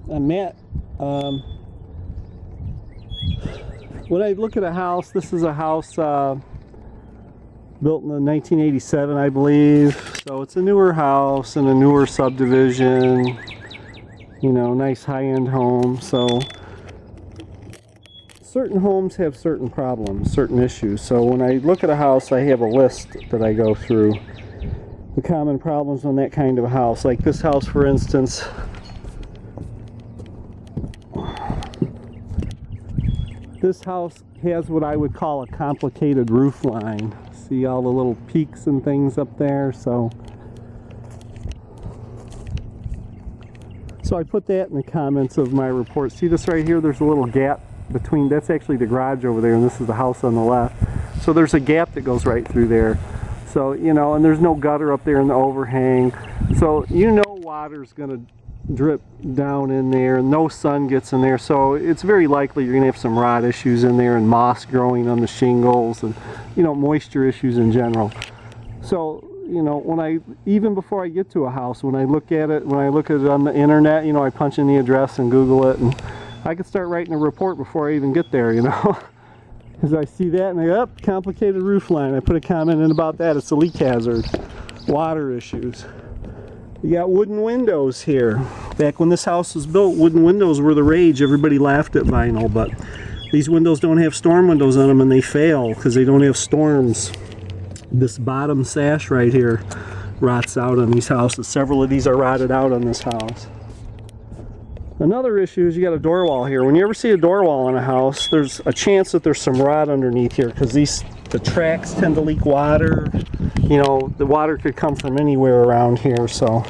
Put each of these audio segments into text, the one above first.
Matt, when I look at a house, this is a house built in 1987, I believe. So it's a newer house in a newer subdivision. You know, nice high-end home. So certain homes have certain problems, certain issues. So when I look at a house, I have a list that I go through. The common problems on that kind of a house. Like this house, for instance. This house has what I would call a complicated roof line. See all the little peaks and things up there? So I put that in the comments of my report. See this right here? There's a little gap between, that's actually the garage over there, and this is the house on the left. So there's a gap that goes right through there. So, you know, and there's no gutter up there in the overhang. So you know water's gonna drip down in there, no sun gets in there, so it's very likely you're gonna have some rot issues in there and moss growing on the shingles and, you know, moisture issues in general. So, you know, even before I get to a house, when I look at it on the internet, you know, I punch in the address and Google it, and I could start writing a report before I even get there, you know. Because I see that and I go, complicated roof line. I put a comment in about that. It's a leak hazard, water issues. You got wooden windows here. Back when this house was built, wooden windows were the rage. Everybody laughed at vinyl, but these windows don't have storm windows on them, and they fail because they don't have storms. This bottom sash right here rots out on these houses. Several of these are rotted out on this house. Another issue is you got a door wall here. When you ever see a door wall in a house, there's a chance that there's some rot underneath here because the tracks tend to leak water. You know, the water could come from anywhere around here. So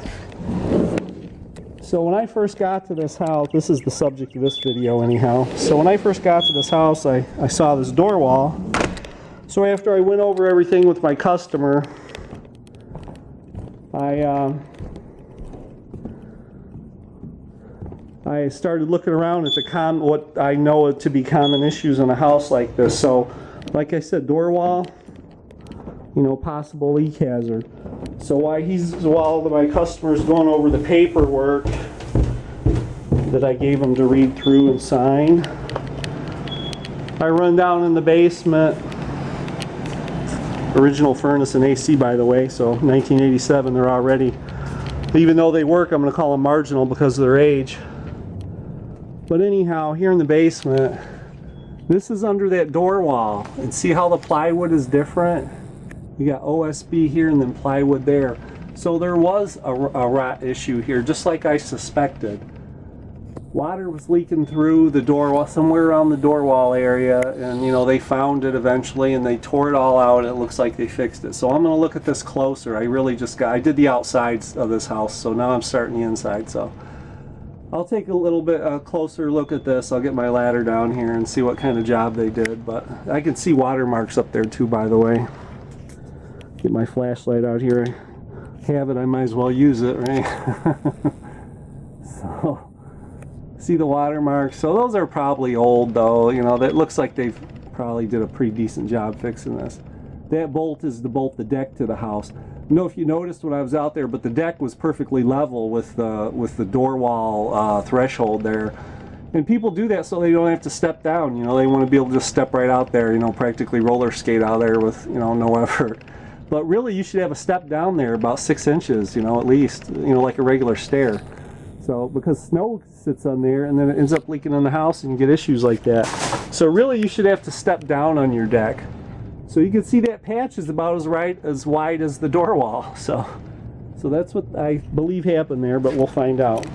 when I first got to this house, this is the subject of this video anyhow. So when I first got to this house, I saw this door wall. So after I went over everything with my customer, I started looking around at what I know to be common issues in a house like this. So, like I said, door wall, you know, possible leak hazard. So while my customer's going over the paperwork that I gave him to read through and sign, I run down in the basement. Original furnace and AC, by the way, so 1987, they're already, even though they work, I'm going to call them marginal because of their age. But anyhow, here in the basement, this is under that door wall. And see how the plywood is different? You got OSB here and then plywood there. So there was a rot issue here, just like I suspected. Water was leaking through the door wall, somewhere around the door wall area, and you know, they found it eventually and they tore it all out and it looks like they fixed it. So I'm going to look at this closer. I did the outsides of this house, so now I'm starting the inside. So I'll take a little bit closer look at this. I'll get my ladder down here and see what kind of job they did. But I can see watermarks up there too, by the way. Get my flashlight out here. I have it, I might as well use it, right? So, see the watermarks. So those are probably old though. You know, that looks like they've probably did a pretty decent job fixing this. That bolt is to bolt the deck to the house. I don't know if you noticed when I was out there, but the deck was perfectly level with the door wall threshold there. And people do that so they don't have to step down. You know, they want to be able to just step right out there, you know, practically roller skate out there with, you know, no effort. But really, you should have a step down there about 6 inches, you know, at least, you know, like a regular stair. So, because snow sits on there and then it ends up leaking in the house and you get issues like that. So really, you should have to step down on your deck. So you can see that patch is about as wide as the door wall. So that's what I believe happened there, but we'll find out.